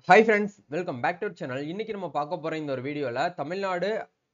Hi friends, welcome back to channel. இன்னைக்கு நம்ம பார்க்க போற இந்த ஒரு வீடியோல தமிழ்நாடு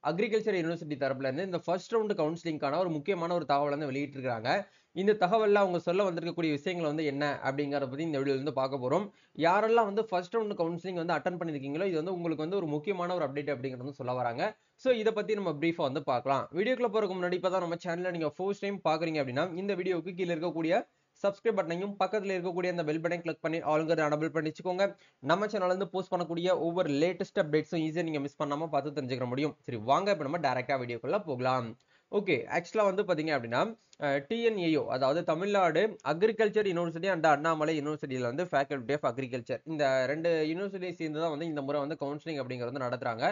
அக்ரிகல்ச்சர் யூனிவர்சிட்டி தரப்புல இருந்து இந்த ஃபர்ஸ்ட் ரவுண்ட் கவுன்சிலிங்கான ஒரு முக்கியமான ஒரு தகவல் வந்து வெளியிட்டிருக்காங்க. இந்த தகவல்ல அவங்க சொல்ல வந்திருக்கக்கூடிய விஷயங்கள் வந்து என்ன அப்படிங்கறத பத்தி இந்த வீடியோல இருந்து பார்க்க போறோம். யாரெல்லாம் வந்து ஃபர்ஸ்ட் ரவுண்ட் கவுன்சிலிங் வந்து அட்டெண்ட் பண்ணிருக்கீங்களோ, இது வந்து உங்களுக்கு வந்து ஒரு முக்கியமான ஒரு அப்டேட் அப்படிங்கறது வந்து சொல்ல வராங்க. சோ இத பத்தி நம்ம பிரீஃபா வந்து பார்க்கலாம். வீடியோக்குள்ள போறதுக்கு முன்னாடி இப்பதான் நம்ம சேனல்ல நீங்க ஃபர்ஸ்ட் டைம் பாக்குறீங்க அப்படின்னா இந்த வீடியோவுக்கு கீழ இருக்கக்கூடிய சப்ஸ்கிரைப் பட்டனையும் பக்கத்துல இருக்கக்கூடிய அந்த பெல் பட்டனை கிளிக் பண்ணி ஆல்ங்கிறத எனபிள் பண்ணி வச்சுக்கோங்க. நம்ம சேனல்ல இருந்து போஸ்ட் பண்ணக்கூடிய ஒவ்வொரு லேட்டஸ்ட் அப்டேட்ஸும் ஈஸியா நீங்க மிஸ் பண்ணாம பார்த்து தெரிஞ்சுக்க முடியும். சரி, வாங்க இப்ப நம்ம டைரக்டா வீடியோக்குள்ள போகலாம். ஓகே, ஆக்சுவலா வந்து பாத்தீங்க அப்படின்னா டிஎன்ஏயோ, அதாவது Tamil Nadu agriculture university and Annamalai யூனிவர்சிட்டியில வந்து ஃபேக்கல்டி ஆஃப் அக்ரிகல்ச்சர், இந்த ரெண்டு யூனிவர்சிட்டியை சேர்ந்து தான் வந்து இந்த முறை வந்து கவுன்சிலிங் அப்படிங்கிறது வந்து நடத்துறாங்க.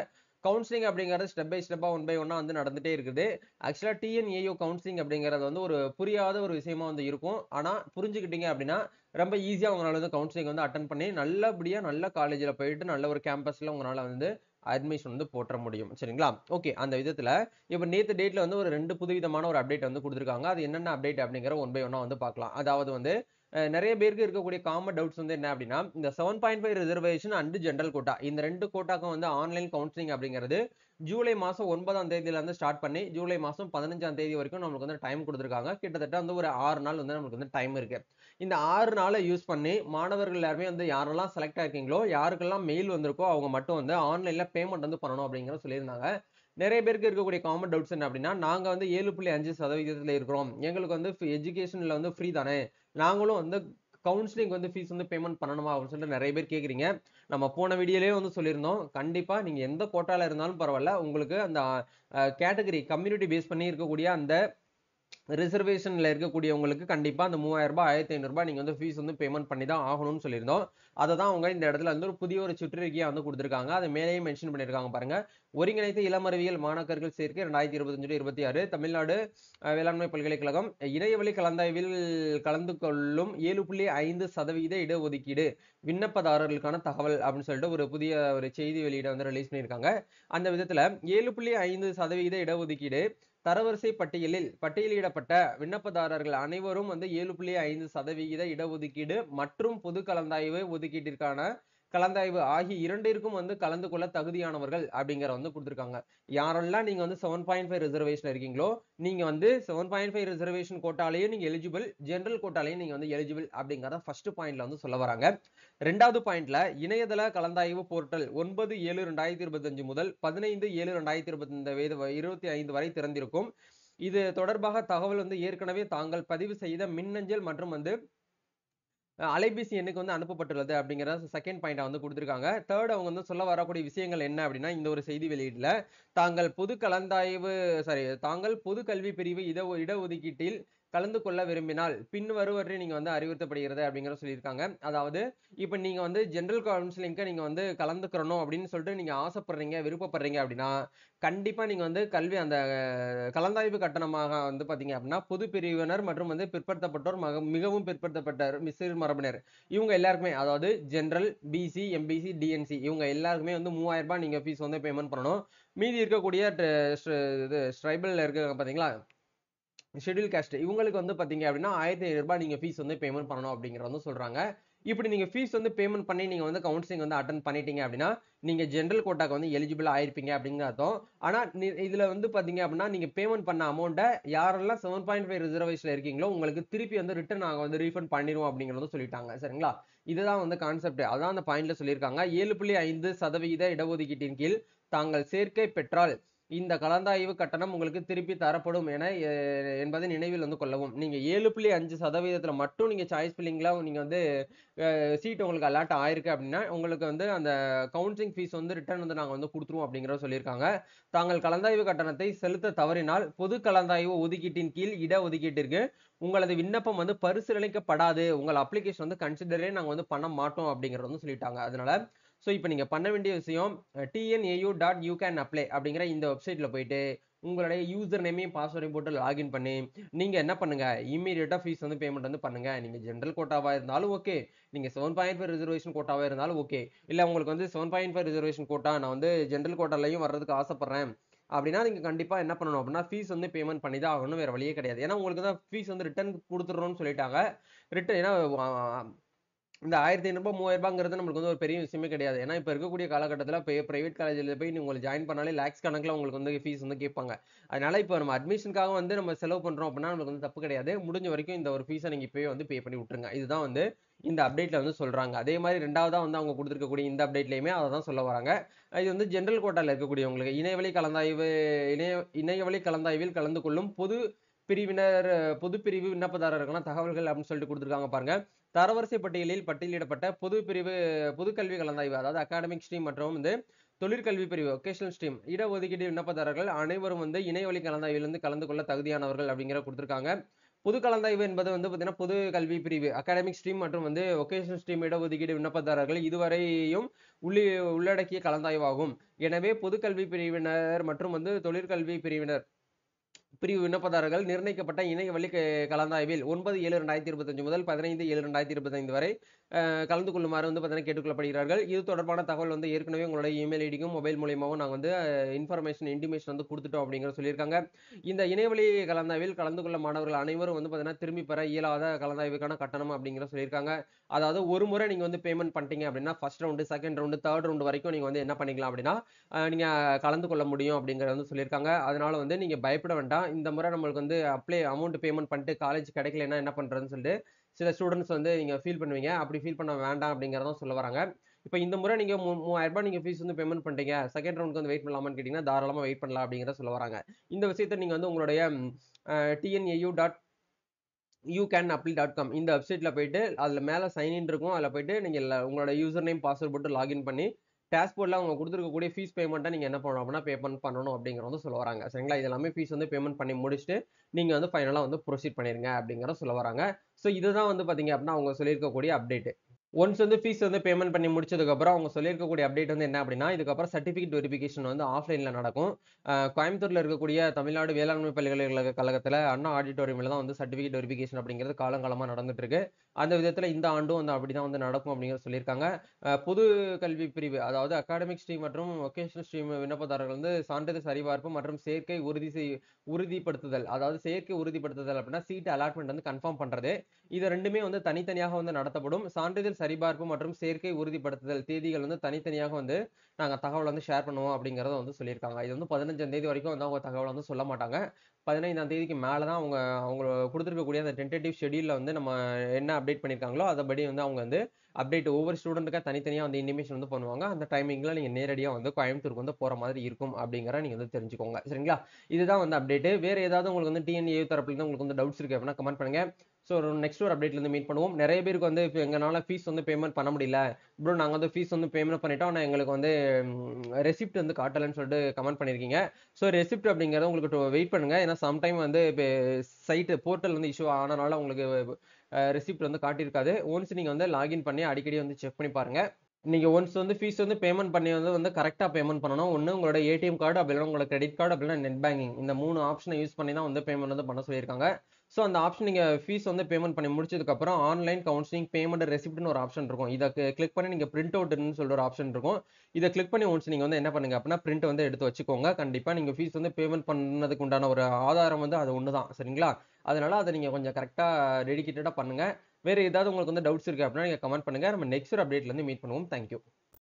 கவுன்சிலிங் அப்படிங்கிறது ஸ்டெப் பை ஸ்டெப்பா ஒன் பை ஒன்னா வந்து நடந்துட்டே இருக்குது. ஆக்சுவலா டிஎன்ஏயோ கவுன்சிலிங் அப்படிங்கிறது வந்து ஒரு புரியாத ஒரு விஷயமா வந்து இருக்கும். ஆனா புரிஞ்சுக்கிட்டீங்க அப்படின்னா ரொம்ப ஈஸியா உங்களால வந்து கவுன்சிலிங் வந்து அட்டன் பண்ணி நல்லபடியா நல்ல காலேஜ்ல போயிட்டு நல்ல ஒரு கேம்பஸ்ல உங்களால வந்து அட்மிஷன் வந்து போட்டுற முடியும். சரிங்களா? ஓகே, அந்த விதத்துல இப்ப நேத்து டேட்ல வந்து ஒரு 2 புதுவிதமான ஒரு அப்டேட் வந்து குடுத்திருக்காங்க. அது என்னென்ன அப்டேட் அப்படிங்கிற ஒன் பை ஒன்னா வந்து பார்க்கலாம். அதாவது வந்து நிறைய பேருக்கு இருக்கக்கூடிய காமன் டவுட்ஸ் வந்து என்ன அப்படின்னா, இந்த 7.5 ரிசர்வேஷன் அண்ட் ஜெனரல் கோட்டா, இந்த 2 கோட்டாக்கும் வந்து ஆன்லைன் கவுன்சிலிங் அப்படிங்கிறது ஜூலை மாசம் 9ஆம் தேதியில இருந்து ஸ்டார்ட் பண்ணி ஜூலை மாசம் 15ஆம் தேதி வரைக்கும் நமக்கு வந்து டைம் கொடுத்திருக்காங்க. கிட்டத்தட்ட வந்து ஒரு 6 நாள் வந்து நமக்கு வந்து டைம் இருக்கு. இந்த 6 நாளை யூஸ் பண்ணி மாணவர்கள் எல்லாருமே வந்து யாரெல்லாம் செலக்ட் ஆயிருக்கீங்களோ, யாருக்கெல்லாம் மெயில் வந்திருக்கோ அவங்க மட்டும் வந்து ஆன்லைன்ல பேமெண்ட் வந்து பண்ணணும் அப்படிங்கறத சொல்லியிருந்தாங்க. நிறைய பேருக்கு இருக்கக்கூடிய காமன் டவுட்ஸ் என்ன அப்படின்னா, நாங்க வந்து 7.5% இருக்கிறோம், எங்களுக்கு வந்து எஜுகேஷன்ல வந்து ஃப்ரீ தானே, நாங்களும் வந்து கவுன்சிலிங் வந்து ஃபீஸ் வந்து பேமெண்ட் பண்ணணுமா அப்படின்னு சொல்லிட்டு நிறைய பேர் கேக்குறீங்க. நம்ம போன வீடியோலயே வந்து சொல்லியிருந்தோம், கண்டிப்பா நீங்க எந்த கோட்டால இருந்தாலும் பரவாயில்ல, உங்களுக்கு அந்த கேட்டகரி கம்யூனிட்டி பேஸ் பண்ணி இருக்கக்கூடிய அந்த ரிசர்வேஷன்ல இருக்கக்கூடியவங்களுக்கு கண்டிப்பா அந்த 3000 ரூபாய் 1500 ரூபாய் நீங்க வந்து ஃபீஸ் வந்து பேமெண்ட் பண்ணி தான் ஆகணும்னு சொல்லியிருந்தோம். அதை தான் அவங்க இந்த இடத்துல வந்து ஒரு புதிய ஒரு சுற்றறிக்கையா வந்து கொடுத்திருக்காங்க. அதை மேலேயே மென்ஷன் பண்ணிருக்காங்க பாருங்க. ஒருங்கிணைந்த இளமறிவியல் மாணாக்கர்கள் சேர்க்கை 2025-26 தமிழ்நாடு வேளாண்மை பல்கலைக்கழகம் இணையவழி கலந்தாய்வில் கலந்து கொள்ளும் 7.5% இடஒதுக்கீடு விண்ணப்பதாரர்களுக்கான தகவல் அப்படின்னு சொல்லிட்டு ஒரு புதிய ஒரு செய்தி வெளியிட வந்து ரிலீஸ் பண்ணியிருக்காங்க. அந்த விதத்துல 7.5% இடஒதுக்கீடு தரவரிசை பட்டியலில் பட்டியலிடப்பட்ட விண்ணப்பதாரர்கள் அனைவரும் வந்து 7.5% இடஒதுக்கீடு மற்றும் பொது கலந்தாய்வு ஒதுக்கீட்டிற்கான கலந்தாய்வு ஆகிய இரண்டிற்கும் வந்து கலந்து கொள்ள தகுதியானவர்கள் அப்படிங்கிற வந்து கொடுத்திருக்காங்க. யாரெல்லாம் நீங்க வந்து 7.5 ரிசர்வேஷன் இருக்கீங்களோ, நீங்க வந்து 7.5 ரிசர்வேஷன் கோட்டாலேயே நீங்க எலிஜிபிள், ஜெனரல் கோட்டாலேயே நீங்க வந்து எலிஜிபிள் அப்படிங்கறத ஃபர்ஸ்ட் பாயிண்ட்ல வந்து சொல்ல வராங்க. ரெண்டாவது பாயிண்ட்ல இணையதள கலந்தாய்வு போர்ட்டல் 9/7/2025 முதல் 15/7/2025 வரை திறந்திருக்கும். இது தொடர்பாக தகவல் வந்து ஏற்கனவே தாங்கள் பதிவு செய்த மின்னஞ்சல் மற்றும் வந்து அலைபேசி எண்ணுக்கு வந்து அனுப்பப்பட்டுள்ளது அப்படிங்கிற செகண்ட் பாயிண்டா வந்து கொடுத்திருக்காங்க. தேர்ட் அவங்க வந்து சொல்ல வரக்கூடிய விஷயங்கள் என்ன அப்படின்னா, இந்த ஒரு செய்தி வெளியீட்டுல தாங்கள் பொது கல்வி பிரிவு இடஒதுக்கீட்டில் கலந்து கொள்ள விரும்பினால் பின் வருவற்றை நீங்க வந்து அறிவுறுத்தப்படுகிறது அப்படிங்கிற சொல்லியிருக்காங்க. அதாவது இப்ப நீங்க வந்து ஜெனரல் கவுன்சிலிங்க்கு நீங்க வந்து கலந்துக்கிறணும் அப்படின்னு சொல்லிட்டு நீங்க ஆசைப்படுறீங்க, விருப்பப்படுறீங்க அப்படின்னா கண்டிப்பா நீங்க வந்து கல்வி அந்த கலந்தாய்வு கட்டணமாக வந்து பாத்தீங்க அப்படின்னா பொது பிரிவினர் மற்றும் வந்து பிற்படுத்தப்பட்டோர் மிகவும் பிற்படுத்தப்பட்ட சிறு மரபினர் இவங்க எல்லாருக்குமே, அதாவது ஜெனரல், பிசி, எம்பிசி, டிஎன்சி இவங்க எல்லாருக்குமே வந்து 3000 ரூபாய் நீங்க ஃபீஸ் வந்து பேமெண்ட் பண்ணணும். மீதி இருக்கக்கூடிய இது ட்ரைபல் இருக்காங்க பாத்தீங்களா, ஷெட்யூல் காஸ்ட் இவங்களுக்கு வந்து பாத்தீங்க அப்படின்னா 1500 ரூபாய் நீங்க ஃபீஸ் வந்து பேமெண்ட் பண்ணணும் அப்படிங்கறத வந்து சொல்றாங்க. இப்படி நீங்க ஃபீஸ் வந்து பேமெண்ட் பண்ணி நீங்க வந்து கவுன்சிலிங் வந்து அட்டெண்ட் பண்ணிட்டீங்க அப்படின்னா நீங்க ஜெனரல் கோட்டாக்கு வந்து எலிஜிபிள் ஆயிருப்பீங்க அப்படிங்கிற அர்த்தம். ஆனா இதுல வந்து பாத்தீங்க அப்படின்னா நீங்க பேமெண்ட் பண்ண அமௌண்ட்டை யாரெல்லாம் 7.5 ரிசர்வேஷன்ல இருக்கீங்களோ உங்களுக்கு திருப்பி வந்து ரிட்டர்ன் நாங்க வந்து ரீஃபண்ட் பண்ணிடுவோம் அப்படிங்கறத சொல்லிட்டாங்க. சரிங்களா? இதுதான் வந்து கான்செப்ட். அதான் அந்த பாயிண்ட்ல சொல்லியிருக்காங்க. 7.5% இடஒதுக்கீட்டின் கீழ் தாங்கள் சேர்க்கை பெற்றால் இந்த கலந்தாய்வு கட்டணம் உங்களுக்கு திருப்பி தரப்படும் என்பதை நினைவில் வந்து கொள்ளவும். நீங்க 7.5% மட்டும் நீங்க சாய்ஸ் ஃபில்லிங்ல நீங்க வந்து சீட் உங்களுக்கு அலாட் ஆயிருக்கு அப்படின்னா உங்களுக்கு வந்து அந்த கவுன்சிலிங் ஃபீஸ் வந்து ரிட்டர்ன் வந்து நாங்க வந்து கொடுத்துருவோம் அப்படிங்கறத சொல்லியிருக்காங்க. தாங்கள் கலந்தாய்வு கட்டணத்தை செலுத்த தவறினால் பொது கலந்தாய்வு ஒதுக்கீட்டின் கீழ் இடஒதுக்கீட்டிற்கு உங்களது விண்ணப்பம் வந்து பரிசீலனைக்கப்படாது, உங்கள் அப்ளிகேஷன் வந்து கன்சிடரே நாங்க வந்து பண்ண மாட்டோம் அப்படிங்கறத வந்து சொல்லிட்டாங்க. அதனால இப்ப நீங்க பண்ண வேண்டிய விஷயம் tnau.ucanapply அப்படிங்கிற இந்த வெப்சைட்ல போயிட்டு உங்களுடைய யூசர் நேமையும் பாஸ்வேர்டையும் போட்டு லாகின் பண்ணி நீங்க என்ன பண்ணுங்க, இம்மீடியட்டா ஃபீஸ் வந்து பேமெண்ட் வந்து பண்ணுங்க. நீங்க ஜெனரல் கோட்டாவா இருந்தாலும் ஓகே, நீங்க 7.5 ரிசர்வேஷன் கோட்டாவா இருந்தாலும் ஓகே, இல்ல உங்களுக்கு வந்து 7.5 ரிசர்வேஷன் கோட்டா நான் வந்து ஜெனரல் கோட்டாலையும் வர்றதுக்கு ஆசைப்படுறேன் அப்படின்னா நீங்க கண்டிப்பா என்ன பண்ணணும் அப்படின்னா ஃபீஸ் வந்து பேமெண்ட் பண்ணி தான் ஆகணும், வேற வழியே கிடையாது. ஏன்னா உங்களுக்கு தான் ஃபீஸ் வந்து ரிட்டர்ன் கொடுத்துறோம்னு சொல்லிட்டாங்க. ரிட்டர்ன் ஏன்னா இந்த ரூ. 1500 3000ங்கிறது நம்மளுக்கு வந்து ஒரு பெரிய விஷயமே கிடையாது. ஏன்னா, இப்ப இருக்கக்கூடிய காலகட்டத்தில பிரைவேட் காலேஜ்ல போய் நீங்க உங்கள ஜாயின் பண்ணாலே லேக்ஸ் கணக்குல உங்களுக்கு வந்து ஃபீஸ் வந்து கேட்பாங்க. அதனால இப்ப நம்ம அட்மிஷனுக்காக வந்து நம்ம செலவு பண்றோம் அப்படின்னா, நமக்கு வந்து தப்பு கிடையாது. முடிஞ்ச வரைக்கும் இந்த ஒரு ஃபீஸ நீங்க இப்பவே வந்து பே பண்ணி விட்டுருங்க. இதுதான் வந்து இந்த அப்டேட்ல வந்து சொல்றாங்க. அதே மாரி 2வதா வந்து அவங்க குடுத்திருக்கக்கூடிய இந்த அப்டேட்லயுமே அத தான் சொல்ல வராங்க. இது வந்து ஜெனரல் கோட்டால இருக்கக்கூடியவங்களுக்கு இணையவழி கலந்தாய்வு இணையவழி கலந்தாய்வில் கலந்து கொள்ளும் பிரிவினர் பொதுப்பிரிவு விண்ணப்பதாரருக்கான தகவல்கள் அப்படின்னு சொல்லிட்டு குடுத்திருக்காங்க பாருங்க. தரவரிசை பட்டியலில் பட்டியலிடப்பட்ட பொதுக்கல்வி கலந்தாய்வு அதாவது அகாடமிக் ஸ்ட்ரீம் மற்றும் வந்து தொழிற்கல்வி பிரிவு வொகேஷனல் ஸ்ட்ரீம் இடஒதுக்கீடு விண்ணப்பதாரர்கள் அனைவரும் வந்து இணையவழி கலந்தாய்வில் வந்து கலந்து கொள்ள தகுதியானவர்கள் அப்படிங்கிற கொடுத்திருக்காங்க. பொது கலந்தாய்வு என்பது வந்து பார்த்தீங்கன்னா பொது கல்வி பிரிவு அகாடமிக் ஸ்ட்ரீம் மற்றும் வந்து வொகேஷனல் ஸ்ட்ரீம் இடஒதுக்கீடு விண்ணப்பதாரர்கள் இதுவரையும் உள்ளி உள்ளடக்கிய கலந்தாய்வாகும். எனவே பொதுக்கல்வி பிரிவினர் மற்றும் வந்து தொழிற்கல்வி பிரிவு விண்ணப்பதாரர்கள் நிர்ணயிக்கப்பட்ட இணையவழி கலந்தாய்வில் 9/7/2025 முதல் 15/7/2025 வரை கலந்து கொள்ளுமாறு வந்து பார்த்தீங்கன்னா கேட்டுக்கொள்ளப்படுகிறார்கள். இது தொடர்பான தகவல் வந்து ஏற்கனவே உங்களுடைய இமெயில் ஐடிக்கும் மொபைல் மூலியமாவும் நாங்க வந்து இன்டிமேஷன் வந்து குடுத்துட்டோம் அப்படிங்கிற சொல்லியிருக்காங்க. இந்த இணையவழி கலந்தாய்வில் கலந்து கொள்ள மாணவர்கள் அனைவரும் வந்து பார்த்தீங்கன்னா திரும்பி பெற இயலாத கலந்தாய்வுக்கான கட்டணம் அப்படிங்கிற சொல்லியிருக்காங்க. அதாவது ஒரு முறை நீங்க வந்து பேமெண்ட் பண்ணிட்டீங்க அப்படின்னா first round, second round, third round வரைக்கும் நீங்க வந்து என்ன பண்ணிக்கலாம் அப்படின்னா, நீங்க கலந்து கொள்ள முடியும் அப்படிங்கிறத வந்து சொல்லியிருக்காங்க. அதனால வந்து நீங்க பயப்பட வேண்டாம். இந்த முறை நம்மளுக்கு வந்து அமௌண்ட் பேமெண்ட் பண்ணிட்டு காலேஜ் கிடைக்கலன்னா என்ன பண்றதுன்னு சொல்லிட்டு சில ஸ்டூடண்ட்ஸ் வந்து நீங்க ஃபீல் பண்ணுவீங்க. அப்படி ஃபீல் பண்ண வேண்டாம் அப்படிங்கிறத சொல்ல வராங்க. இப்ப இந்த முறை நீங்க ரூ. 3000 நீங்க ஃபீஸ் வந்து பேமெண்ட் பண்ணிட்டீங்க. செகண்ட் ரவுண்டுக்கு வந்து வெயிட் பண்ணலாமான்னு கேட்டீங்கன்னா, தாராளமா வெயிட் பண்ணலாம் அப்படிங்கிறத சொல்ல வராங்க. இந்த விஷயத்த நீங்க வந்து உங்களுடைய tnau.ucanapply.com இந்த வெப்சைட்ல போயிட்டு அதுல மேல சைன் இன் இருக்கும். அதுல போயிட்டு நீங்க உங்களோட யூசர் நேம், பாஸ்வேர்ட் போட்டு லாகின் பண்ணி டேஷ்போர்ட்ல அவங்க குடுத்திருக்கக்கூடிய ஃபீஸ் பேமெண்ட்ட நீங்க என்ன பண்ணணும் அப்படின்னா, பேமெண்ட் பண்ணணும் அப்படிங்கிறத வந்து சொல்ல வராங்க. சரிங்களா? இது எல்லாமே ஃபீஸ் வந்து பேமெண்ட் பண்ணி முடிச்சுட்டு, நீங்க வந்து ஃபைனலா வந்து ப்ரொசீட் பண்ணிருங்க அப்படிங்கிறத சொல்ல வராங்க. ஸோ இதுதான் வந்து பார்த்தீங்க அப்படின்னா, அவங்க சொல்லியிருக்கக்கூடிய அப்டேட். ஒன்ஸ் வந்து ஃபீஸ் வந்து பேமெண்ட் பண்ணி முடிச்சதுக்கப்புறம், அவங்க சொல்லியிருக்கக்கூடிய அப்டேட் வந்து என்ன அப்படின்னா, இதுக்கப்புறம் சர்டிஃபிகேட் வெரிஃபிகேஷன் வந்து ஆஃப்லைன்ல நடக்கும். கோயம்புத்தூர்ல இருக்கக்கூடிய தமிழ்நாடு வேளாண்மை பல்கலைக்கழகத்துல அண்ணா ஆடிட்டோரியம்ல தான் வந்து சர்டிஃபிகேட் வெரிஃபிகேஷன் அப்படிங்கிறது காலங்காலமா நடந்துட்டு இருக்கு. அந்த விதத்துல இந்த ஆண்டும் வந்து அப்படிதான் வந்து நடக்கும் அப்படிங்கிறத சொல்லியிருக்காங்க. பொது கல்வி பிரிவு அதாவது அகாடமிக் ஸ்ட்ரீம் மற்றும் வொகேஷனல் ஸ்ட்ரீம் விண்ணப்பதாரர்கள் வந்து சான்றிதழ் சரிபார்ப்பு மற்றும் சேர்க்கை உறுதிப்படுத்துதல் அதாவது சேர்க்கை உறுதிப்படுத்துதல் அப்படின்னா சீட் அலாட்மெண்ட் வந்து கன்ஃபார்ம் பண்றது. இது 2மே வந்து தனித்தனியாக வந்து நடத்தப்படும். சான்றிதழ் சரிபார்ப்பு மற்றும் சேர்க்கை உறுதிப்படுத்துதல் தேதிகள் வந்து தனித்தனியாக வந்து நாங்க தகவல் வந்து ஷேர் பண்ணுவோம் அப்படிங்கிறத வந்து சொல்லியிருக்காங்க. இது வந்து 15ஆம் தேதி வரைக்கும் வந்து அவங்க தகவல் வந்து சொல்ல மாட்டாங்க. 15ஆம் தேதிக்கு மேல தான் அவங்க குடுத்திருக்கக்கூடிய அந்த டென்டேட்டிவ் ஷெட்யூல்ல வந்து நம்ம என்ன அப்டேட் பண்ணியிருக்காங்களோ, அதபடி வந்து அவங்க வந்து அப்டேட் ஒவ்வொரு ஸ்டூடெண்ட்டுக்கா தனித்தனியா வந்து இன்டிமேஷன் வந்து பண்ணுவாங்க. அந்த டைமிங்ல நீங்க நேரடியா வந்து கோயம்புத்தூருக்கு வந்து போற மாதிரி இருக்கும் அப்படிங்கிறத நீங்க வந்து தெரிஞ்சுக்கோங்க. சரிங்களா? இதுதான் வந்து அப்டேட். வேற ஏதாவது உங்களுக்கு வந்து டிஎன்ஏ தரப்புல இருந்து உங்களுக்கு வந்து டவுட்ஸ் இருக்கு அப்படின்னா கமெண்ட் பண்ணுங்க. ஸோ நெக்ஸ்ட் ஒரு அப்டேட்ல இருந்து மீட் பண்ணுவோம். நிறைய பேருக்கு வந்து இப்ப எங்கனால ஃபீஸ் வந்து பேமெண்ட் பண்ண முடியல. ப்ரோ நாங்க வந்து ஃபீஸ் வந்து பேமெண்ட் பண்ணிட்டோம். ஆனா எங்களுக்கு வந்து ரெசிப்ட் வந்து காட்டலன்னு சொல்லிட்டு கமெண்ட் பண்ணியிருக்கீங்க. ஸோ ரெசிப்ட் அப்படிங்கிறத உங்களுக்கு வெயிட் பண்ணுங்க. ஏன்னா சம்டைம் வந்து இப்ப போர்ட்டல் வந்து இஷ்யூ ஆனனால உங்களுக்கு ரெசிப்ட் வந்து காட்டியிருக்காது. ஒன்ஸ் நீங்க வந்து லாகின் பண்ணி அடிக்கடி வந்து செக் பண்ணி பாருங்க. நீங்க ஒன்ஸ் வந்து ஃபீஸ் வந்து பேமெண்ட் பண்ணி வந்து கரெக்ட்டா பேமெண்ட் பண்ணணும். ஒண்ணு உங்களோட ஏடிஎம் கார்டு, அப்படி இல்லன்னா உங்களோட கிரெடிட் கார்டு, அப்படி இல்லன்னா நெட் பேங்கிங். இந்த 3 ஆப்ஷன யூஸ் பண்ணி தான் வந்து பேமெண்ட் வந்து பண்ண சொல்லியிருக்காங்க. ஸோ அந்த ஆப்ஷன் நீங்க ஃபீஸ் வந்து பேமெண்ட் பண்ணி முடிச்சதுக்கப்புறம் ஆன்லைன் கவுன்சிலிங் பேமெண்ட் ரெசிப்ட்னு ஒரு ஆப்ஷன் இருக்கும். இத கிளிக் பண்ணி நீங்க பிரிண்ட் அவுட்ன்னு சொல்லிட்டு ஒரு ஆப்ஷன் இருக்கும். இத கிளிக் பண்ணி ஒன்ஸ் நீங்க வந்து என்ன பண்ணுங்க அப்படின்னா, பிரிண்ட் வந்து எடுத்து வச்சுக்கோங்க. கண்டிப்பா நீங்க ஃபீஸ் வந்து பேமெண்ட் பண்ணதுக்கு உண்டான ஒரு ஆதாரம் வந்து அது ஒண்ணு தான். சரிங்களா? அதனால அத நீங்க கொஞ்சம் கரெக்ட்டா டெடிகேட்டடா பண்ணுங்க. வேற ஏதாவது உங்களுக்கு வந்து டவுட்ஸ் இருக்கு அப்படின்னா நீங்க கமெண்ட் பண்ணுங்க. நம்ம நெக்ஸ்ட் ஒரு அப்டேட்ல இருந்து மீட் பண்ணுவோம். Thank you.